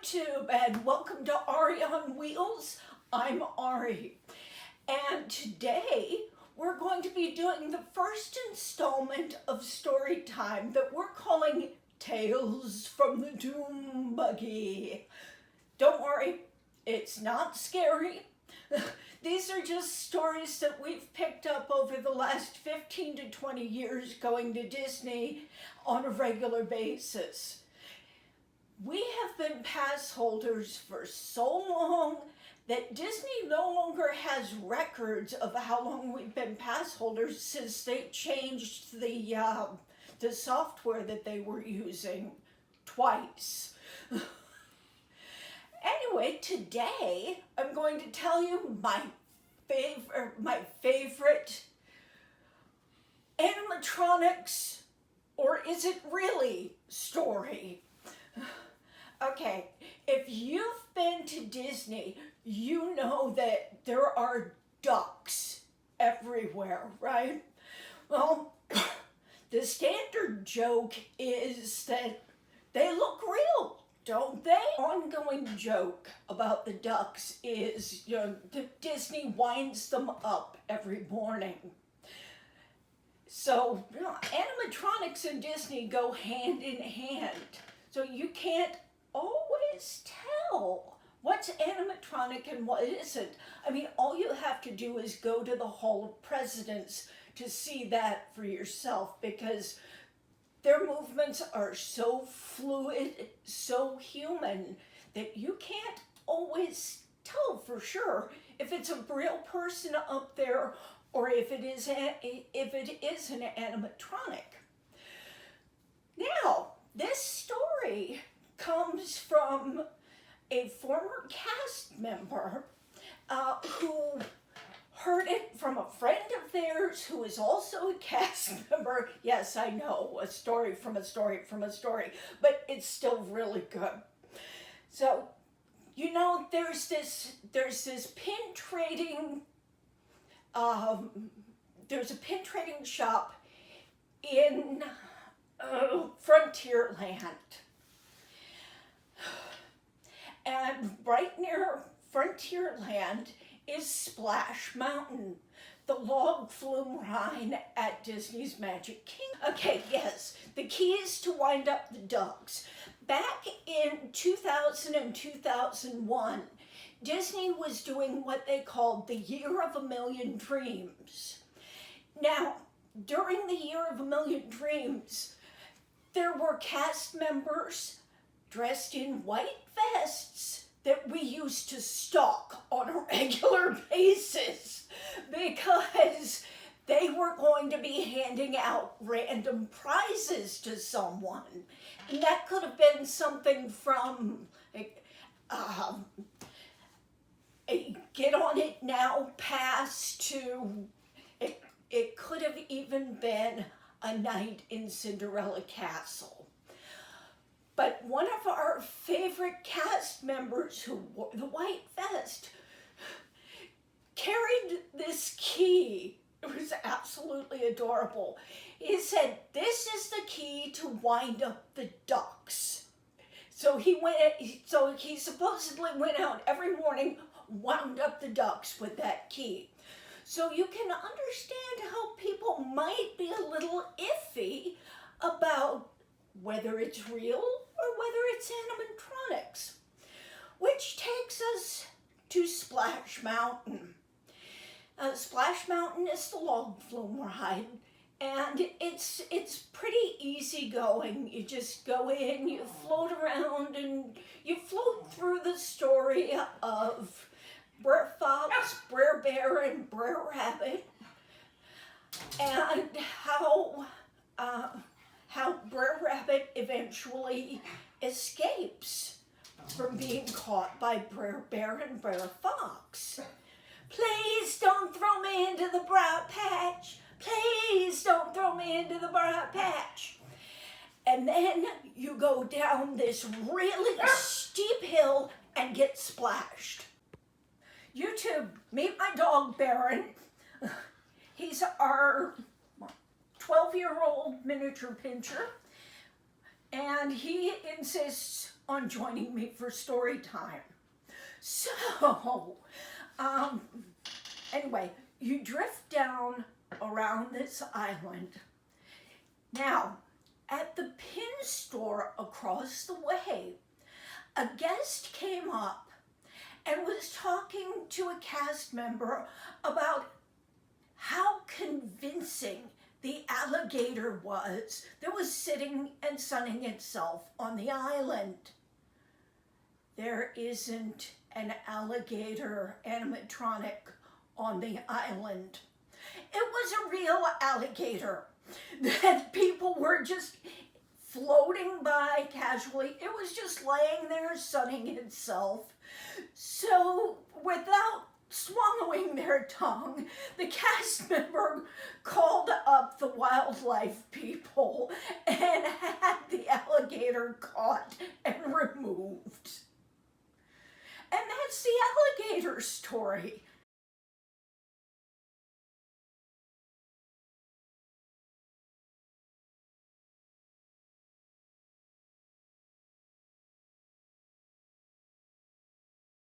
YouTube and welcome to Ari on Wheels. I'm Ari, and today we're going to be doing the first installment of story time that we're calling Tales from the Doom Buggy. Don't worry, it's not scary. These are just stories that we've picked up over the last 15 to 20 years going to Disney on a regular basis. We have been pass holders for so long that Disney no longer has records of how long we've been pass holders since they changed the software that they were using twice. Anyway, today I'm going to tell you my favorite animatronics, or is it really, story. Okay, if you've been to Disney, you know that there are ducks everywhere, right? Well, the standard joke is that they look real, don't they? Ongoing joke about the ducks is, Disney winds them up every morning. So, animatronics and Disney go hand in hand. So you can't always tell what's animatronic and what isn't. I mean, all you have to do is go to the Hall of Presidents to see that for yourself, because their movements are so fluid, so human, that you can't always tell for sure if it's a real person up there or if it is an animatronic. Now, this story comes from a former cast member who heard it from a friend of theirs who is also a cast member. Yes, I know, a story from a story from a story, but it's still really good. So, there's this pin trading, there's a pin trading shop in Frontierland. And right near Frontierland is Splash Mountain, the log flume ride at Disney's Magic Kingdom. Okay, yes, the key is to wind up the ducks. Back in 2000 and 2001, Disney was doing what they called the Year of a Million Dreams. Now, during the Year of a Million Dreams, there were cast members dressed in white vests that we used to stalk on a regular basis because they were going to be handing out random prizes to someone. And that could have been something from a Get On It Now pass to, it could have even been a night in Cinderella Castle. But one of our favorite cast members who wore the white vest carried this key. It was absolutely adorable. He said, "This is the key to wind up the ducks." So he supposedly went out every morning, wound up the ducks with that key. So you can understand how people might be a little iffy about whether it's real or whether it's animatronics. Which takes us to Splash Mountain. Splash Mountain is the log flume ride, and it's pretty easy going. You just go in, you float around, and you float through the story of Brer Fox, Brer Bear, and Brer Rabbit, and how Brer Rabbit eventually escapes from being caught by Brer Bear and Brer Fox. "Please don't throw me into the Briar Patch. Please don't throw me into the Briar Patch." And then you go down this really steep hill and get splashed. YouTube, meet my dog Baron. He's our 12-year-old miniature pinscher, and he insists on joining me for story time. So, anyway, you drift down around this island. Now, at the pin store across the way, a guest came up and was talking to a cast member about how convincing the alligator was that was sitting and sunning itself on the island. There isn't an alligator animatronic on the island. It was a real alligator that people were just floating by casually. It was just laying there sunning itself. So without swallowing their tongue, the cast member called up the wildlife people and had the alligator caught and removed. And that's the alligator story.